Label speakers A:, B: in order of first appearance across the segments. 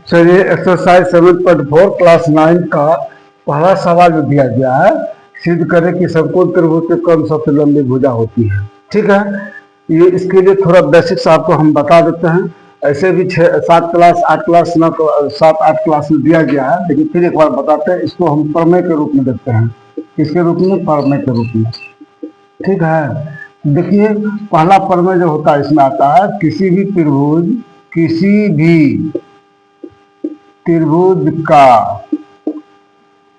A: चलिए exercise 7.4 class 9 का पहला सवाल जो दिया गया है, सिद्ध करें कि समकोण त्रिभुज के क्रम सबसे लंबी भुजा होती है। ठीक है, ये इसके लिए थोड़ा बेसिक्स आपको हम बता देते हैं। ऐसे भी 7 क्लास 8 क्लास 9 7 8 क्लास में दिया गया है, लेकिन फिर एक बार बताते हैं। इसको हम प्रमेय के रूप में देखते हैं। किसके रूप में? प्रमेय के रूप में। ठीक है, देखिए पहला प्रमेय जो होता है इसमें आता है किसी भी त्रिभुज का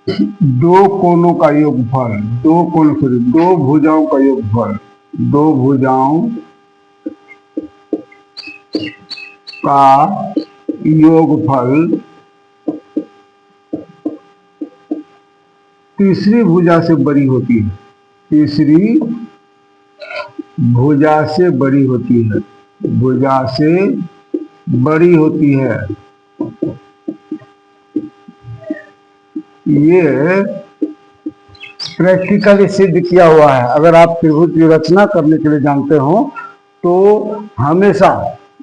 A: दो कोणों का योगफल, दो भुजाओं का योगफल, दो भुजाओं का योगफल तीसरी भुजा से बड़ी होती है। तीसरी भुजा से बड़ी होती है, भुजा से बड़ी होती है। ये प्रैक्टिकली सिद्ध किया हुआ है। अगर आप त्रिभुज की रचना करने के लिए जानते हो तो हमेशा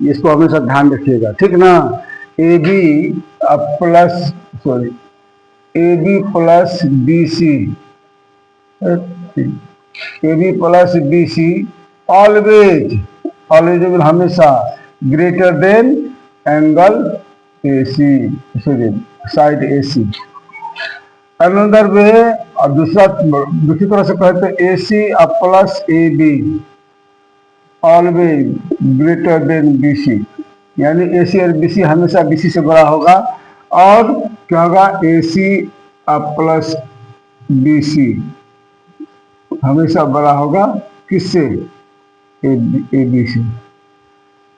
A: इसको हमेशा ध्यान रखिएगा, ठीक ना। A B plus B C always हमेशा greater than angle A C, side A C. Another way, और दूसरी तरह से कहते A C plus A B always greater than B C, यानी ए सी और बी सी हमेशा बी सी से बड़ा होगा। और क्या होगा? ए सी प्लस बी सी हमेशा बड़ा होगा किससे? ए बी से।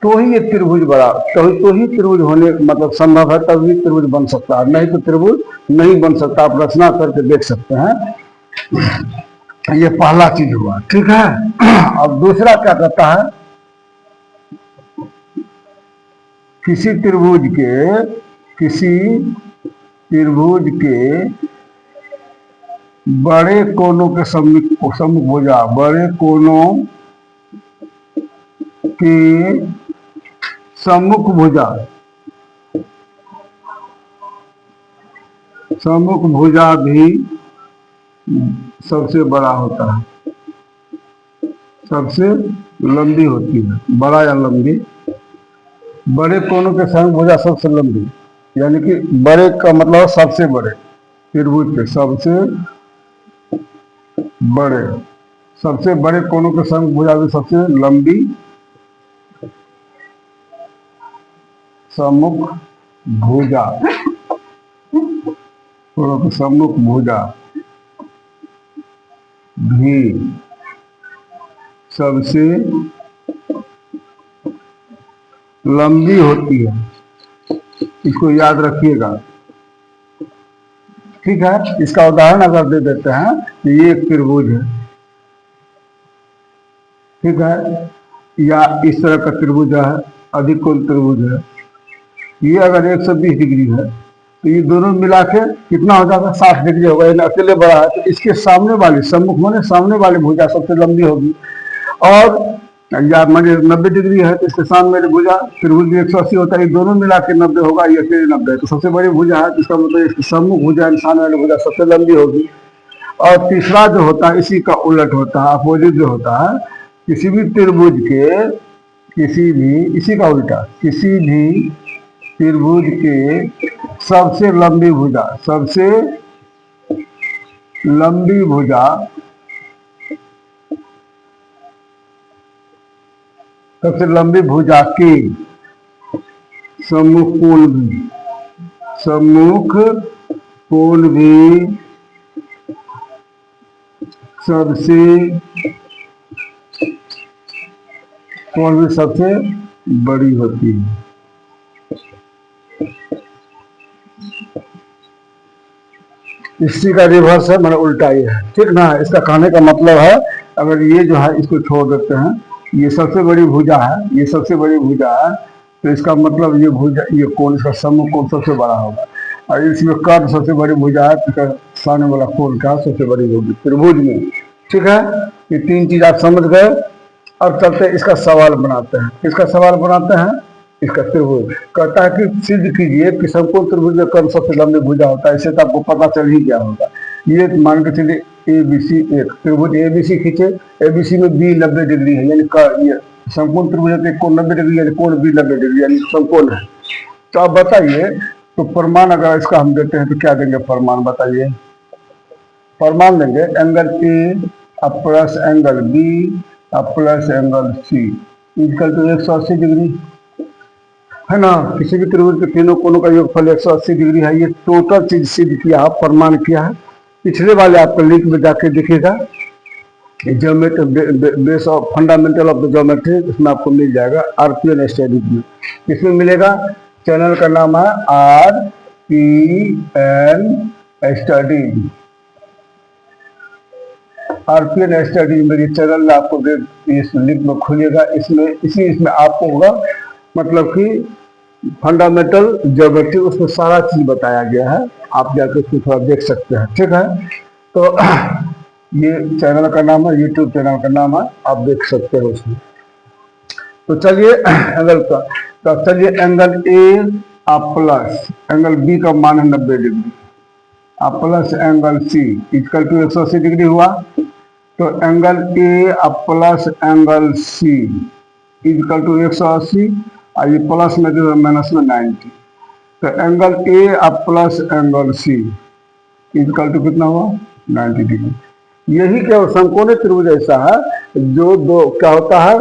A: तो ही ये त्रिभुज बड़ा, तो ही त्रिभुज होने मतलब संभव है, तभी त्रिभुज बन सकता है, नहीं तो त्रिभुज नहीं बन सकता। आप रचना करके देख सकते हैं। ये पहला चीज हुआ, ठीक है। अब दूसरा क्या कहता है? किसी त्रिभुज के बड़े कोणों के सम्मुख भुजा, बड़े कोणों के सम्मुख भुजा भी सबसे बड़ा होता है, सबसे लंबी होती है। बड़ा या लंबी, बड़े कोणों के सम्मुख भुजा सबसे लंबी, यानी कि बड़े का मतलब सबसे बड़े, त्रिभुज के सबसे बड़े कोणों के सम्मुख भुजा भी सबसे लंबी, सम्मुख भुजा भी सबसे लंबी होती है। इसको याद रखिएगा, ठीक है। इसका उदाहरण अगर दे देते हैं कि ये एक त्रिभुज है, ठीक है, या इस तरह का त्रिभुज है, अधिक कोण त्रिभुज है। ये अगर 120 डिग्री है तो ये दोनों मिला के कितना हो जाएगा? 60 डिग्री होगा। ये अकेले बड़ा है तो इसके सामने वाली, सम्मुख माने सामने वाली भुजा सबसे लंबी होगी। और या माने 90 डिग्री है तो इसके सामने वाली भुजा, त्रिभुज 180 होता है, ये दोनों मिला के 90 होगा, ये अकेले 90 है तो सबसे बड़ी भुजा है। इसका मतलब इसकी सम्मुख भुजा, सामने वाली भुजा सबसे लंबी होगी। और तीसरा जो होता है इसी का उलट होता है, अपोजिट जो होता है, किसी भी त्रिभुज के इसी का उल्टा, किसी भी त्रिभुज के सबसे लंबी भुजा के सम्मुख कोण भी सबसे बड़ी होती है। इसी का रिवर्स है, मैंने उल्टा ये है, ठीक ना। इसका कहने का मतलब है, अगर ये जो है इसको छोड़ देते हैं, ये सबसे बड़ी भुजा है, तो इसका मतलब ये भुजा, ये कोण, इसका सम्मुख कोण सबसे बड़ा होगा। और इसमें कर्ण सबसे बड़ी भुजा है तो सामने वाला कोण का सबसे बड़ी होगी त्रिभुज में, ठीक है। ये तीन चीज आप समझ गए। अब चलते इसका सवाल बनाते हैं। किसका सवाल बनाते हैं? इसका त्रिभुज कहता है कि सिद्ध कीजिए कि समकोण त्रिभुज में कौन सबसे लंबी भुजा होता है। इससे तो आपको पता चल ही गया होगा। ये मान के चलिए ABC एक त्रिभुज ABC खींचे, ABC में B 90 डिग्री है, यानी ये समकोण त्रिभुज है, कोण 90 डिग्री यानी कोण B 90 डिग्री यानी समकोण है। तो आप बताइए, तो प्रमाण अगर इसका हम देते हैं तो क्या देंगे प्रमाण, बताइए। प्रमाण देंगे एंगल A अब प्लस एंगल B अब plus angle C equal to 180 degree, है ना। किसी भी त्रिभुज के तीनों कोणों का योगफल 180 डिग्री है। ये टोटल चीज सिद्ध किया, प्रमाण किया है। पिछले वाले आपको लिंक में जाके दिखेगा, geometry base of fundamental of the geometry, इसमें आपको मिल जाएगा RPN स्टडी में। इसमें मिलेगा, चैनल का नाम है RPN स्टडी मेरी चैनल में आपको इस लिंक में खुलेगा। इसमें आपको होगा मतलब कि फंडामेंटल ज्योमेट्री, उसमें सारा चीज बताया गया है। आप जाकर उसको थोड़ा देख सकते हैं, ठीक है। तो ये चैनल का नाम है, यूट्यूब चैनल का नाम है, आप देख सकते हैं उसमें। तो चलिए एंगल का, तो चलिए एंगल A आप प्लस एंगल B का मान है 90 डिग्री, आप plus angle C equal to 180 degree हुआ। तो एंगल A आप plus angle C equal to 180, और ये प्लस में जो माइनस में 90। तो एंगल A आप plus angle C equal to कितना हुआ 90 डिग्री। यही क्या समकोणीय त्रिभुज ऐसा है जो दो क्या होता है,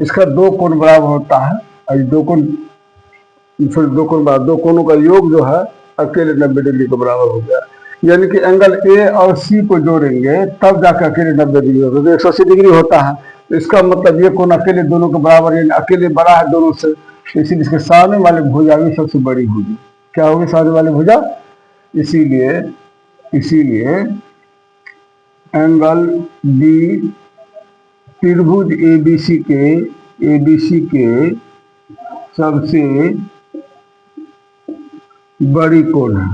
A: इसका दो कोण बराबर होता है, और दो कोणों का योग जो है अकेले 90 डिग्री के बराबर हो गया। यानी कि एंगल A और C को जोड़ेंगे तब जाकर अकेले 90 डिग्री होगा, तो 180 डिग्री होता है। तो इसका मतलब ये कोण अकेले दोनों के बराबर, यानी अकेले बड़ा है दोनों से, इसीलिए इसके सामने वाले भुजा भी सबसे बड़ी होगी। क्या होगी सामने वाली भुजा? इसीलिए एंगल B त्रिभुज ABC के सबसे बड़ी कोण है।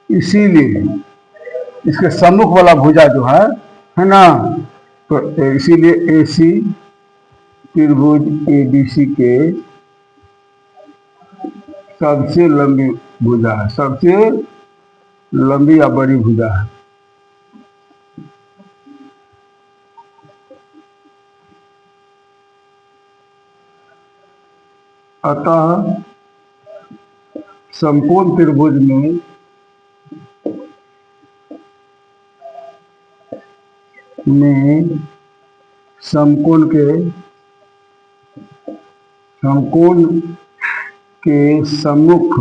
A: इसीलिए इसके सम्मुख वाला भुजा जो है ना, तो इसीलिए AC त्रिभुज ABC के सबसे लंबी भुजा है, सबसे लंबी या बड़ी भुजा है। अतः समकोण त्रिभुज में समकोण के सम्मुख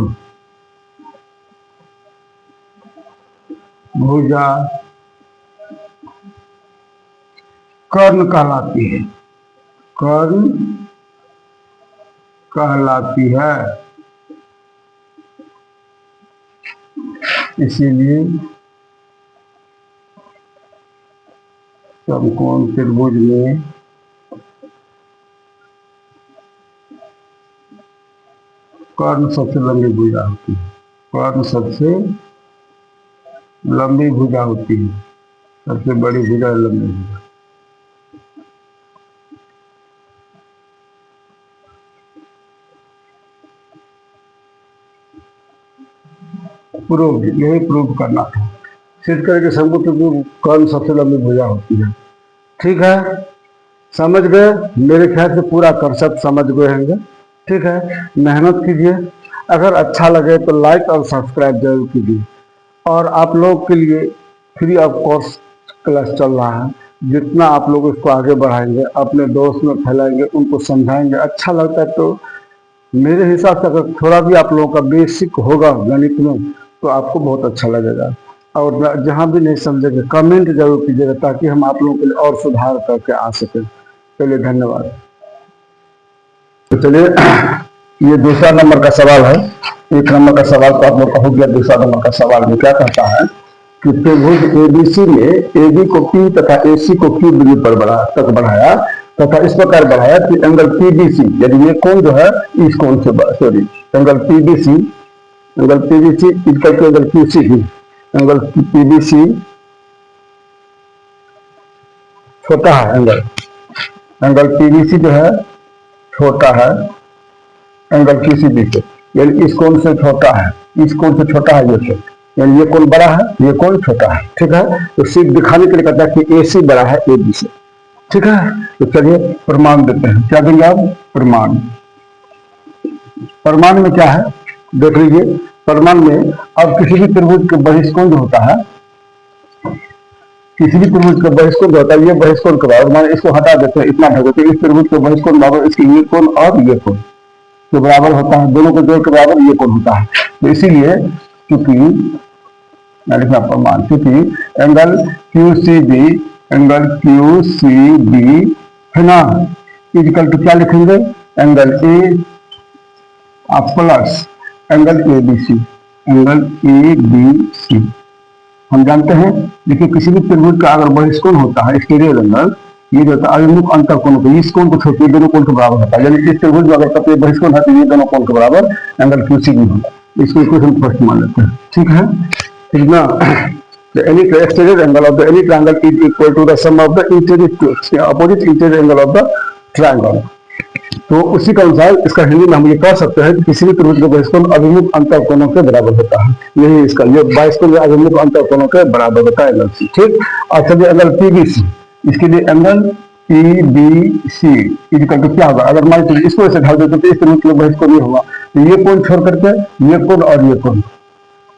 A: भुजा कर्ण कहलाती है, कर्ण कहलाती है। इसीलिए समकोण त्रिभुज में कर्ण सबसे लंबी भुजा होती है, कर्ण सबसे लंबी भुजा होती है, सबसे बड़ी भुजा लंबी भुजा। प्रूव, यही प्रूव करना था। सिद्ध करके समकोण त्रिभुज कर्ण सबसे लंबी भुजा होती है। ठीक है, समझ गए? मेरे ख्याल से पूरा कंसेप्ट समझ गए होंगे। ठीक है, मेहनत कीजिए। अगर अच्छा लगे तो लाइक और सब्सक्राइब जरूर कीजिए। और आप लोगों के लिए फ्री ऑफ कॉस्ट क्लास चल रहा है। जितना आप लोग इसको आगे बढ़ाएंगे, अपने दोस्त में फैलाएंगे, उनको समझाएंगे, अच्छा लगता है तो मेरे हिसाब से अगर थोड़ा भी आप लोगों का बेसिक होगा गणित में तो आपको बहुत अच्छा लगेगा। और जहाँ भी नहीं समझेंगे कमेंट जरूर कीजिएगा, ताकि हम आप लोगों के लिए और सुधार करके आ सकें। चलिए, धन्यवाद। तो चलिए, ये दूसरा नंबर का सवाल है। एक नंबर का सवाल तो आप लोग का हो गया। दूसरा नंबर का सवाल में क्या कहता है कि त्रिभुज ABC में AB को P तथा AC को Q दूरी पर बढ़ाया तथा इस प्रकार बढ़ाया कि एंगल PBC, यदि ये कोण जो है इस कोण से, sorry, angle PBC equal to angle QC, angle PBC छोटा है एंगल, एंगल पीबीसी जो है छोटा है एंगल क्यूसीबी से, यानी इस कोण से छोटा है, इस कोण से छोटा है ये कोण, यानी ये कोण बड़ा है, ये कोण छोटा है। ठीक है, तो सिर्फ दिखाने के लिए कहता है कि एसी बड़ा है एबी से। ठीक है, तो चलिए प्रमाण देते हैं। क्या देंगे आप? प्रमाण। प्रमाण में क्या है देख लीजिए। प्रमाण में अब किसी भी त्रिभुज के बहिष्कोण जो होता है, किसी भी त्रिभुज का बहिष्कोण जो होता है, ये बहिष्कोण के बराबर, माने इसको हटा देते हैं, इतना ढक देते हैं, इस त्रिभुज के बहिष्कोण बराबर इसके ये कोण और ये कोण के बराबर होता है, दोनों को जोड़ के बराबर ये कोण होता है। तो इसीलिए क्योंकि लिखना प्रमाण, क्योंकि एंगल क्यूसीबी, एंगल क्यूसीबी है ना, इक्वल टू क्या लिखेंगे? Angle A plus angle ABC, angle ABC. हम जानते हैं, देखिए किसी भी त्रिभुज का अगर बहिष्कोण होता है एक्सटीरियर एंगल, ये जो होता है अभिमुख अंतर कोण को, इस कोण को छोड़ के दोनों कोण के बराबर होता है, यानी इस त्रिभुज में अगर कभी बहिष्कोण है तो ये दोनों कोण के बराबर एंगल क्यूसीबी होगा। इसको इक्वेशन फर्स्ट मान लेते हैं। ठीक है, ठीक ना। Any exterior angle of the any triangle is equal to the sum of the interior opposite interior angle of the triangle. तो उसी के अनुसार इसका हिंदी में हम ये कह सकते हैं कि किसी भी त्रिभुज का बहिष्कोण अभिमुख अंतर कोणों के बराबर होता है। यही इसका ये बहिष्कोण अभिमुख अंतर कोणों के बराबर होता है एंगल सी। ठीक, और चलिए एंगल पीबीसी, इसके लिए एंगल पीबीसी इक्वल टू क्या होगा? अगर मान लीजिए इसको ऐसे ढाल देते तो इस त्रिभुज का बहिष्कोण ये होगा, तो ये कोण छोड़ करके ये कोण और ये कोण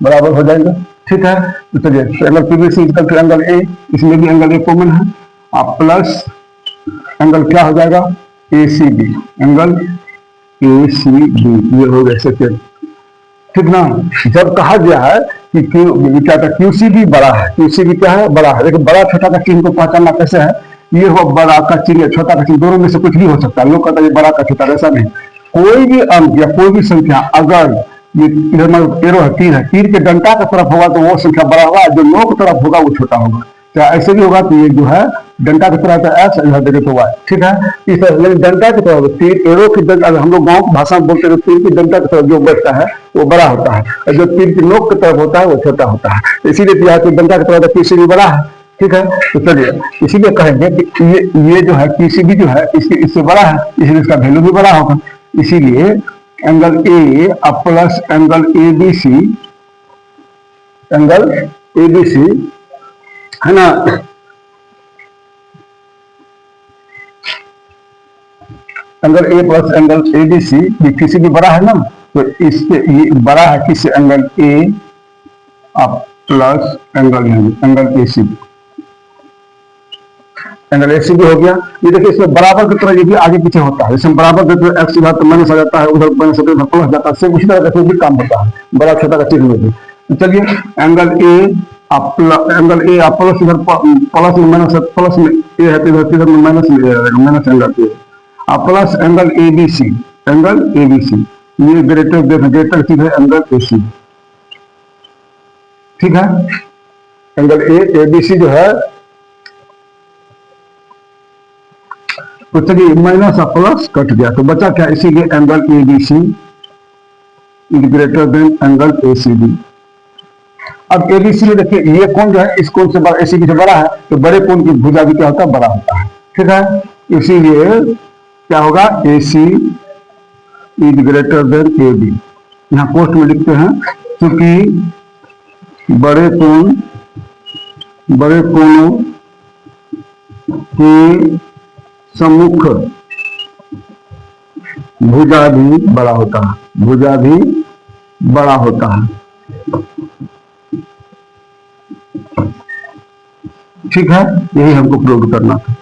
A: बराबर हो जाएगा। ठीक है, तो चलिए angle P B C equal to angle A, इसमें भी एंगल ए कॉमन है, आप प्लस एंगल क्या हो जाएगा? एसीबी, एंगल एसीबी, ये हो गया सेकेंड। ठीक ना। जब कहा गया है कि क्या था, क्यूसीबी बड़ा है, क्यूसीबी क्या है? बड़ा है। लेकिन बड़ा छोटा का चिन्ह को पहचानना कैसे है? ये हो बड़ा का चिन्ह या छोटा का चिन्ह, दोनों में से कुछ भी हो सकता है। लोग कहते हैं ये बड़ा का छोटा, ऐसा नहीं। कोई भी अंक या कोई भी संख्या अगर ये इधर एरो है, तीर है, तीर के डंटा की तरफ होगा तो वो संख्या बड़ा होगा, जो नो की तरफ होगा वो छोटा होगा। क्या ऐसे भी होगा कि ये जो है डंटा की तरह एक्स, इधर देखे तो वाई। ठीक है, इस तरह डंटा की तरफ तीर एरो की डंटा, हम लोग गाँव की भाषा में बोलते हैं तीर की डंटा की तरफ जो बैठता है वो बड़ा होता है, और जो तीर की नोक की तरफ होता है वो छोटा होता है। इसीलिए यहाँ की डंटा की तरफ पीसीबी बड़ा है। ठीक है, तो चलिए इसीलिए कहेंगे कि ये जो है पीसीबी जो है इससे बड़ा है, इसलिए इसका वैल्यू भी बड़ा होगा। इसीलिए angle A plus angle ABC, angle ABC है ना, angle A plus angle ABC, ये किसी भी बड़ा है ना, तो इससे ये बड़ा है किससे? Angle A plus angle ACB, angle ACB हो गया। ये देखिए इसमें बराबर की तरह ये भी आगे पीछे होता है, जैसे बराबर देते हैं एक्स इधर तो माइनस आ जाता है, उधर माइनस होता है, प्लस जाता है, सेम उसी तरह का भी काम होता है बड़ा छोटा का चिन्ह में भी। तो चलिए एंगल ए प्लस इधर प्लस में माइनस, प्लस में ए है तो इधर में माइनस में रहेगा, minus angle A plus angle ABC, angle ABC ये ग्रेटर चीज है एंगल एसी। ठीक है, एंगल एबीसी जो है, तो चलिए माइनस और प्लस कट गया तो बचा क्या? इसीलिए angle ABC is greater than angle ACB. अब एबीसी में देखिए ये कोण जो है इस कोण से बड़ा, एसीबी से बड़ा है, तो बड़े कोण की भुजा भी क्या होता है? बड़ा होता है। ठीक है, इसीलिए क्या होगा? AC is greater than AB। यहाँ पोस्ट में लिखते हैं क्योंकि बड़े कोणों के सम्मुख भुजा भी बड़ा होता है, भुजा भी बड़ा होता है। ठीक है, यही हमको प्रूव करना था।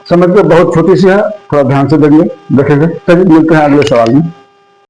A: समझ में बहुत छोटी सी है, थोड़ा ध्यान से देखिए। चलिए मिलते हैं अगले सवाल में।